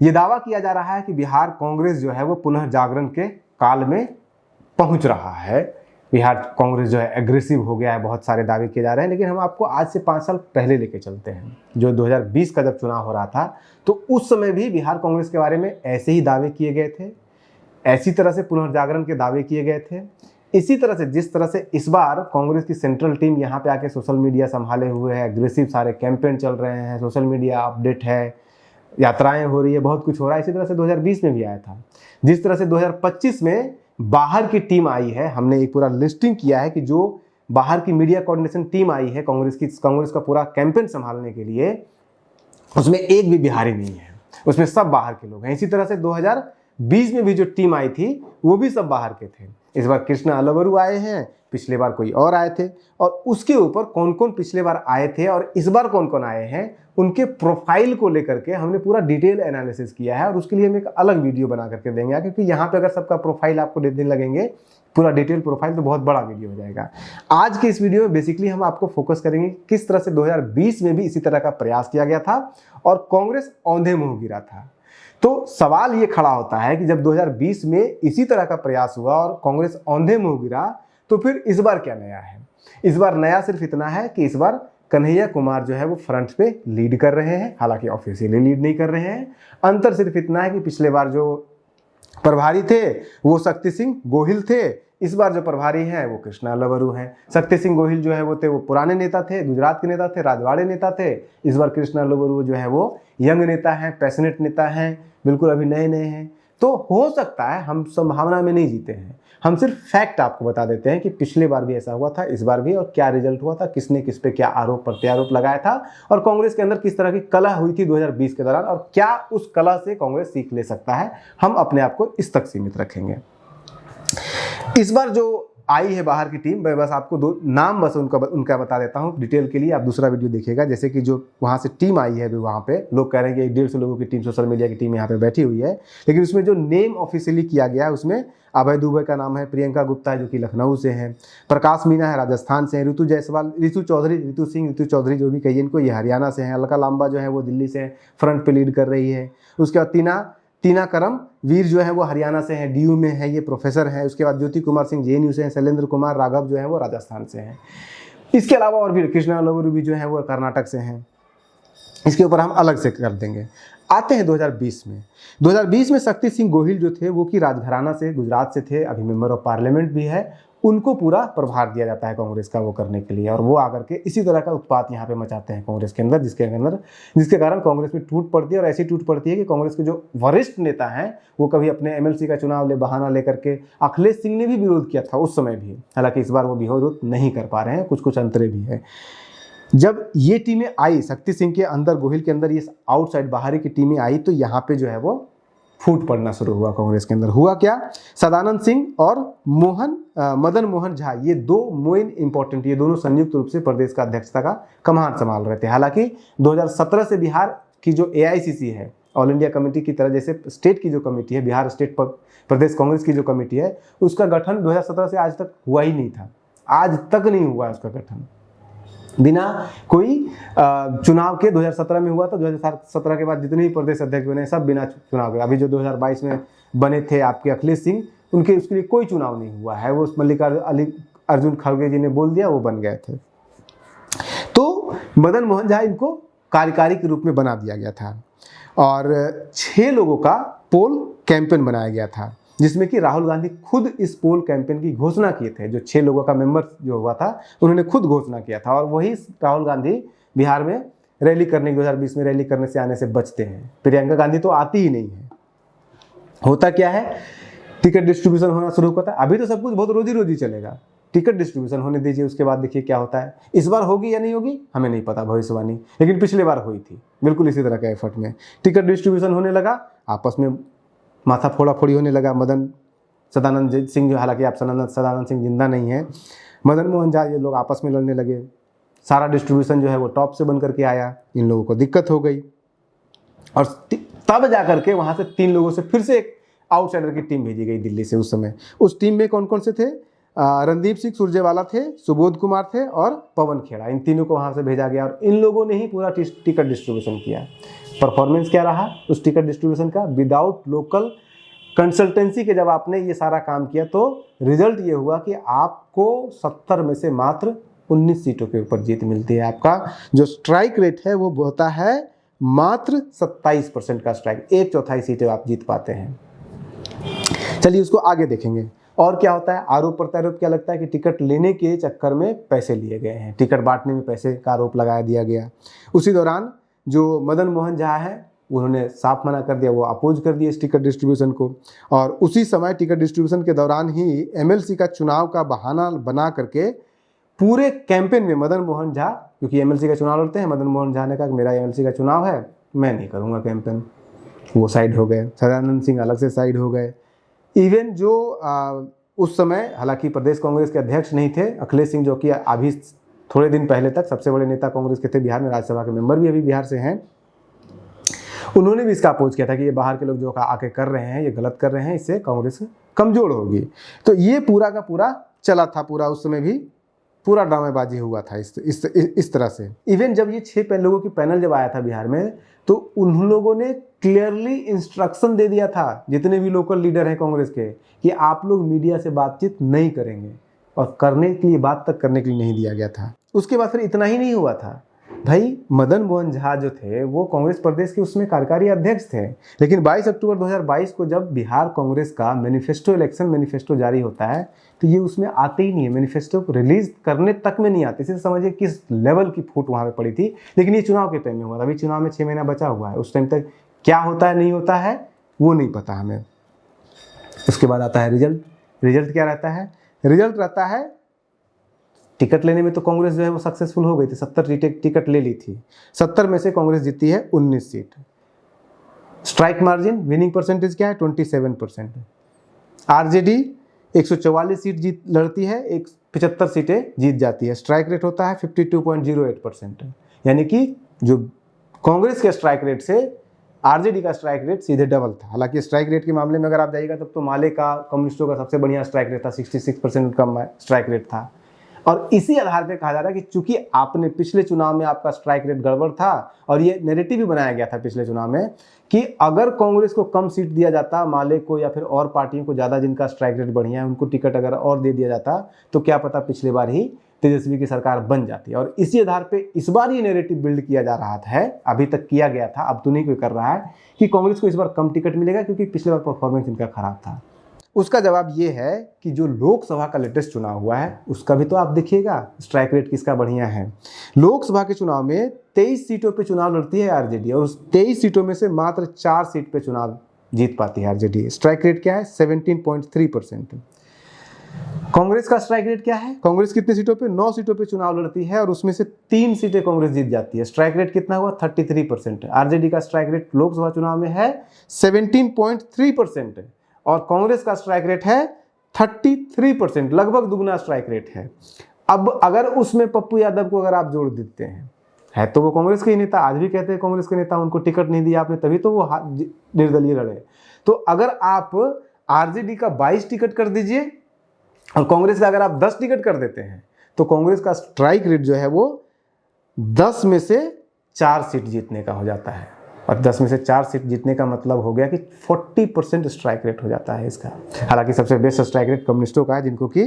ये दावा किया जा रहा है कि बिहार कांग्रेस जो है वो पुनः जागरण के काल में पहुंच रहा है। बिहार कांग्रेस जो है एग्रेसिव हो गया है, बहुत सारे दावे किए जा रहे हैं। लेकिन हम आपको आज से 5 साल पहले लेके चलते हैं, जो 2020 का जब चुनाव हो रहा था, तो उस समय भी बिहार कांग्रेस के बारे में ऐसे ही दावे किए गए थे, ऐसी तरह से पुनर्जागरण के दावे किए गए थे। इसी तरह से जिस तरह से इस बार कांग्रेस की सेंट्रल टीम यहाँ पे आके सोशल मीडिया संभाले हुए है, एग्रेसिव सारे कैंपेन चल रहे हैं, सोशल मीडिया अपडेट है, यात्राएं हो रही है, बहुत कुछ हो रहा है। इसी तरह से 2020 में भी आया था। जिस तरह से 2025 में बाहर की टीम आई है, हमने एक पूरा लिस्टिंग किया है कि जो बाहर की मीडिया कोऑर्डिनेशन टीम आई है कांग्रेस का पूरा कैंपेन संभालने के लिए, उसमें एक भी बिहारी नहीं है, उसमें सब बाहर के लोग हैं। इसी तरह से 2020 में भी जो टीम आई थी वो भी सब बाहर के थे। इस बार कृष्णा अलवरू आए हैं, पिछले बार कोई और आए थे, और उसके ऊपर कौन कौन पिछले बार आए थे और इस बार कौन कौन आए हैं, उनके प्रोफाइल को लेकर के हमने पूरा डिटेल एनालिसिस किया है। और उसके लिए हम एक अलग वीडियो बना करके देंगे, क्योंकि यहाँ पे अगर सबका प्रोफाइल आपको देने लगेंगे, पूरा डिटेल प्रोफाइल, तो बहुत बड़ा वीडियो हो जाएगा। आज के इस वीडियो में बेसिकली हम आपको फोकस करेंगे किस तरह से 2020 में भी इसी तरह का प्रयास किया गया था और कांग्रेस औंधे मुंह गिरा था। तो सवाल ये खड़ा होता है कि जब 2020 में इसी तरह का प्रयास हुआ और कांग्रेस औंधे मुंह गिरा, तो फिर इस बार क्या नया है? इस बार नया सिर्फ इतना है कि इस बार कन्हैया कुमार जो है वो फ्रंट पे लीड कर रहे हैं, हालांकि ऑफिशियली लीड नहीं कर रहे हैं। अंतर सिर्फ इतना है कि पिछले बार जो प्रभारी थे वो शक्ति सिंह गोहिल थे, इस बार जो प्रभारी हैं वो कृष्णा अलवरू हैं। शक्ति सिंह गोहिल जो है वो पुराने नेता थे, गुजरात के नेता थे, राजवाड़े नेता थे। इस बार कृष्णा अलवरू जो है वो यंग नेता हैं, पैशनेट नेता हैं, बिल्कुल अभी नए नए हैं। तो हो सकता है, हम संभावना में नहीं जीते हैं, हम सिर्फ फैक्ट आपको बता देते हैं कि पिछले बार भी ऐसा हुआ था, इस बार भी, और क्या रिजल्ट हुआ था, किसने किस पे क्या आरोप प्रत्यारोप लगाया था, और कांग्रेस के अंदर किस तरह की कलह हुई थी 2020 के दौरान, और क्या उस कलह से कांग्रेस सीख ले सकता है। हम अपने आप को इस तक सीमित रखेंगे। इस बार जो आई है बाहर की टीम, मैं बस आपको 2 नाम बस उनका बता देता हूं डिटेल के लिए, आप दूसरा वीडियो देखिएगा। जैसे कि जो वहां से टीम आई है, वहां पे लोग कह रहे हैं कि 150 लोगों की टीम, सोशल मीडिया की टीम यहाँ पे बैठी हुई है, लेकिन उसमें जो नेम ऑफिशियली किया गया है उसमें अभय दुबे का नाम है, प्रियंका गुप्ता है जो कि लखनऊ से हैं, प्रकाश मीना है राजस्थान से है, ऋतु जायसवाल, ऋतु चौधरी जो भी कहिए इनको, ये हरियाणा से हैं, अलका लांबा जो है वो दिल्ली से फ्रंट पे लीड कर रही है। उसके बाद टीना करम वीर जो है वो हरियाणा से हैं, डीयू में है, ये प्रोफेसर हैं। उसके बाद ज्योति कुमार सिंह जेएनयू से हैं, शैलेंद्र कुमार राघव जो है वो राजस्थान से हैं। इसके अलावा और भी कृष्णा अलवरू भी जो है वो कर्नाटक से हैं। इसके ऊपर हम अलग से कर देंगे। आते हैं 2020 में। 2020 में शक्ति सिंह गोहिल जो थे वो कि राजघराना से, गुजरात से थे, अभी मेंबर ऑफ पार्लियामेंट भी है, उनको पूरा प्रभार दिया जाता है कांग्रेस का वो करने के लिए, और वो आकर के इसी तरह का उत्पात यहाँ पे मचाते हैं कांग्रेस के अंदर, जिसके कारण कांग्रेस में टूट पड़ती है। और ऐसी टूट पड़ती है कि कांग्रेस के जो वरिष्ठ नेता हैं वो कभी अपने एमएलसी का चुनाव बहाना लेकर के, अखिलेश सिंह ने भी विरोध किया था उस समय भी, हालांकि इस बार वो विरोध नहीं कर पा रहे हैं, कुछ अंतरे भी है। जब ये टीमें आई, शक्ति सिंह के अंदर, गोहिल के अंदर, ये आउटसाइड बाहरी की टीमें आई, तो यहाँ पे जो है वो फूट पड़ना शुरू हुआ कांग्रेस के अंदर। हुआ क्या? सदानंद सिंह और मदन मोहन झा, ये 2 मेन इंपॉर्टेंट, ये दोनों संयुक्त रूप से प्रदेश का अध्यक्षता का कमान संभाल रहे थे। हालांकि 2017 से बिहार की जो एआईसीसी है, ऑल इंडिया कमेटी की तरह, जैसे स्टेट की जो कमेटी है, बिहार स्टेट प्रदेश कांग्रेस की जो कमेटी है, उसका गठन 2017 से आज तक हुआ ही नहीं था, आज तक नहीं हुआ उसका गठन, बिना कोई चुनाव के। 2017 में हुआ था, 2017 के बाद जितने भी प्रदेश अध्यक्ष बने सब बिना चुनाव के। अभी जो 2022 में बने थे आपके अखिलेश सिंह, उनके उसके लिए कोई चुनाव नहीं हुआ है, वो मल्लिकार्जुन खड़गे जी ने बोल दिया, वो बन गए थे। तो मदन मोहन झा इनको कार्यकारी के रूप में बना दिया गया था, और 6 लोगों का पोल कैंपेन बनाया गया था, जिसमें कि राहुल गांधी खुद इस पोल कैंपेन की घोषणा किए थे। जो 6 लोगों का मेंबर जो हुआ था, उन्होंने खुद घोषणा किया था, और वही राहुल गांधी बिहार में रैली करने, 2020 में रैली करने से आने से बचते हैं। प्रियंका गांधी तो आती ही नहीं है। होता क्या है, टिकट डिस्ट्रीब्यूशन होना शुरू होता है। अभी तो सब कुछ बहुत रोजी रोजी चलेगा, टिकट डिस्ट्रीब्यूशन होने दीजिए, उसके बाद देखिए क्या होता है। इस बार होगी या नहीं होगी हमें नहीं पता, भविष्यवाणी, लेकिन पिछले बार हुई थी बिल्कुल इसी तरह के एफर्ट में। टिकट डिस्ट्रीब्यूशन होने लगा, आपस में माथा फोड़ा-फोड़ी होने लगा। सदानंद सिंह, जो हालांकि आप सदानंद सिंह जिंदा नहीं है, मदन मोहन झा, ये लोग आपस में लड़ने लगे। सारा डिस्ट्रीब्यूशन जो है वो टॉप से बन करके आया, इन लोगों को दिक्कत हो गई, और तब जाकर के वहां से 3 लोगों से फिर से एक आउटसाइडर की टीम भेजी गई दिल्ली से। उस समय उस टीम में कौन कौन से थे? रणदीप सिंह सुरजेवाला थे, सुबोध कुमार थे और पवन खेड़ा, इन तीनों को वहाँ से भेजा गया और इन लोगों ने ही पूरा टिकट डिस्ट्रीब्यूशन किया। परफॉर्मेंस क्या रहा उस टिकट डिस्ट्रीब्यूशन का? विदाउट लोकल कंसल्टेंसी के जब आपने ये सारा काम किया तो रिजल्ट ये हुआ कि आपको 70 में से मात्र 19 सीटों के ऊपर जीत मिलती है। आपका जो स्ट्राइक रेट है वो होता है मात्र 27% का स्ट्राइक, 1/4 सीटें आप जीत पाते हैं। चलिए उसको आगे देखेंगे। और क्या होता है? आरोप प्रत्यारोप क्या लगता है कि टिकट लेने के चक्कर में पैसे लिए गए हैं, टिकट बांटने में पैसे का आरोप लगा दिया गया। उसी दौरान जो मदन मोहन झा है उन्होंने साफ मना कर दिया, वो अपोज कर दिया इस टिकट डिस्ट्रीब्यूशन को। और उसी समय टिकट डिस्ट्रीब्यूशन के दौरान ही एमएलसी का चुनाव का बहाना बना करके पूरे कैंपेन में मदन मोहन झा, क्योंकि एमएलसी का चुनाव लड़ते हैं, मदन मोहन झा ने कहा कि मेरा एमएलसी का चुनाव है, मैं नहीं करूँगा कैंपेन, वो साइड हो गए। सदानंद सिंह अलग से साइड हो गए। इवन जो उस समय हालांकि प्रदेश कांग्रेस के अध्यक्ष नहीं थे, अखिलेश सिंह, जो कि अभी थोड़े दिन पहले तक सबसे बड़े नेता कांग्रेस के थे बिहार में, राज्यसभा के मेंबर भी अभी बिहार से हैं, उन्होंने भी इसका अपोज किया था कि ये बाहर के लोग जो आके कर रहे हैं ये गलत कर रहे हैं, इससे कांग्रेस कमजोर होगी। तो ये पूरा का पूरा चला था, पूरा उस समय भी पूरा ड्रामेबाजी हुआ था इस तरह से। इवन जब ये 6 लोगों की पैनल जब आया था बिहार में तो उन लोगों ने क्लियरली इंस्ट्रक्शन दे दिया था जितने भी लोकल लीडर हैं कांग्रेस के कि आप लोग मीडिया से बातचीत नहीं करेंगे, और करने के लिए बात तक करने के लिए नहीं दिया गया था। उसके बाद फिर इतना ही नहीं हुआ था भाई, मदन मोहन झा जो थे वो कांग्रेस प्रदेश के उसमें कार्यकारी अध्यक्ष थे, लेकिन 22 अक्टूबर 2022 को जब बिहार कांग्रेस का मैनिफेस्टो, इलेक्शन मैनिफेस्टो जारी होता है तो ये उसमें आते ही नहीं है, मैनिफेस्टो को रिलीज करने तक में नहीं आते। इसे समझिए किस लेवल की फूट वहाँ पे पड़ी थी। लेकिन ये चुनाव के टाइम में हुआ था, अभी चुनाव में 6 महीना बचा हुआ है, उस टाइम तक क्या होता है नहीं होता है वो नहीं पता हमें। उसके बाद आता है रिजल्ट। रिजल्ट क्या रहता है? रिजल्ट रहता है टिकट लेने में तो कांग्रेस जो है वो सक्सेसफुल हो गई थी, 70 टिकट ले ली थी, 70 में से कांग्रेस जीती है 19 seat. Strike margin, winning percentage क्या है? 27%। आरजेडी 144 सीट जीत लड़ती है, 75 सीटें जीत जाती है। स्ट्राइक रेट होता है 52.08%, यानी कि जो कांग्रेस के स्ट्राइक रेट से आरजेडी का स्ट्राइक रेट सीधे डबल था। हालांकि स्ट्राइक रेट के मामले में अगर आप जाइएगा तब तो माले का, कम्युनिस्टों का सबसे बढ़िया स्ट्राइक रेट था, 66% का स्ट्राइक रेट था। और इसी आधार पे कहा जा रहा है कि चूंकि आपने पिछले चुनाव में आपका स्ट्राइक रेट गड़बड़ था, और ये नैरेटिव भी बनाया गया था पिछले चुनाव में कि अगर कांग्रेस को कम सीट दिया जाता, माले को या फिर और पार्टियों को ज़्यादा जिनका स्ट्राइक रेट बढ़िया है उनको टिकट अगर और दे दिया जाता तो क्या पता पिछले बार ही तेजस्वी की सरकार बन जाती। और इसी आधार पे इस बार ये नैरेटिव बिल्ड किया जा रहा है, अभी तक किया गया था, अब तो नहीं कोई कर रहा है, कि कांग्रेस को इस बार कम टिकट मिलेगा क्योंकि पिछले बार परफॉर्मेंस इनका खराब था। उसका जवाब ये है कि जो लोकसभा का लेटेस्ट चुनाव हुआ है उसका भी तो आप देखिएगा स्ट्राइक रेट किसका बढ़िया है। लोकसभा के चुनाव में 23 सीटों पे चुनाव लड़ती है आरजेडी, और उस 23 सीटों में से मात्र 4 सीट पे चुनाव जीत पाती है आरजेडी। स्ट्राइक रेट क्या है? 17.3%। कांग्रेस का स्ट्राइक रेट क्या है? कांग्रेस कितनी सीटों पे? 9 सीटों पे चुनाव लड़ती है और उसमें से 3 सीटें कांग्रेस जीत जाती है। स्ट्राइक रेट कितना हुआ? 33%। आरजेडी का स्ट्राइक रेट लोकसभा चुनाव में है 17.3%, और कांग्रेस का स्ट्राइक रेट है 33%, लगभग दुगना स्ट्राइक रेट है। अब अगर उसमें पप्पू यादव को अगर आप जोड़ देते हैं, है तो वो कांग्रेस के ही नेता, आज भी कहते हैं कांग्रेस के नेता, उनको टिकट नहीं दिया आपने तभी तो वो निर्दलीय लड़े। तो अगर आप आरजेडी का 22 टिकट कर दीजिए और कांग्रेस का अगर आप 10 टिकट कर देते हैं तो कांग्रेस का स्ट्राइक रेट जो है वो 10 में से 4 सीट जीतने का हो जाता है। और 10 में से 4 सीट जीतने का मतलब हो गया कि 40% स्ट्राइक रेट हो जाता है इसका। हालांकि सबसे बेस्ट स्ट्राइक रेट कम्युनिस्टों का है, जिनको कि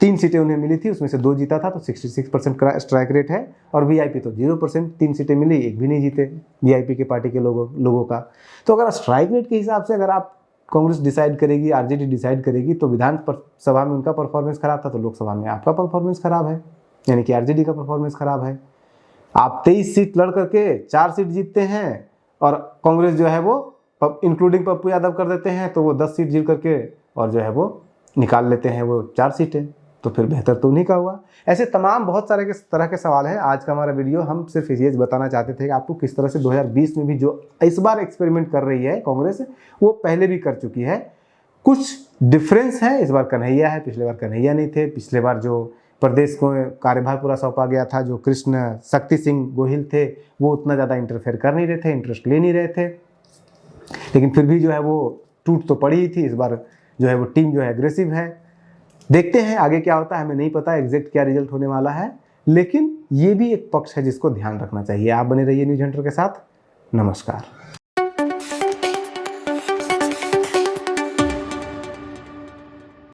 3 सीटें उन्हें मिली थी, उसमें से 2 जीता था, तो 66% का स्ट्राइक रेट है। और वीआईपी तो 0%, 3 सीटें मिली, 1 भी नहीं जीते वीआईपी के पार्टी के लोगों का। तो अगर स्ट्राइक रेट के हिसाब से अगर आप कांग्रेस डिसाइड करेगी, आरजेडी डिसाइड करेगी, तो विधानसभा में उनका परफॉर्मेंस खराब था तो लोकसभा में आपका परफॉर्मेंस खराब है, यानी कि आरजेडी का परफॉर्मेंस खराब है। आप 23 सीट लड़ करके 4 सीट जीतते हैं और कांग्रेस जो है वो इंक्लूडिंग पप्पू यादव कर देते हैं तो वो 10 सीट जीत करके और जो है वो निकाल लेते हैं वो 4 सीटें, तो फिर बेहतर तो उन्हीं का हुआ। ऐसे तमाम बहुत सारे तरह के सवाल हैं। आज का हमारा वीडियो हम सिर्फ ये बताना चाहते थे कि आपको किस तरह से 2020 में भी जो इस बार एक्सपेरिमेंट कर रही है कांग्रेस, वो पहले भी कर चुकी है। कुछ डिफरेंस है, इस बार कन्हैया है, पिछले बार कन्हैया नहीं थे। पिछले बार जो प्रदेश को कार्यभार पूरा सौंपा गया था, जो कृष्ण शक्ति सिंह गोहिल थे, वो उतना ज़्यादा इंटरफेयर कर नहीं रहे थे, इंटरेस्ट ले नहीं रहे थे, लेकिन फिर भी जो है वो टूट तो पड़ी ही थी। इस बार जो है वो टीम जो है एग्रेसिव है। देखते हैं आगे क्या होता है, हमें नहीं पता एग्जैक्ट क्या रिजल्ट होने वाला है, लेकिन ये भी एक पक्ष है जिसको ध्यान रखना चाहिए। आप बने रहिए न्यूज़ हंटर के साथ। नमस्कार।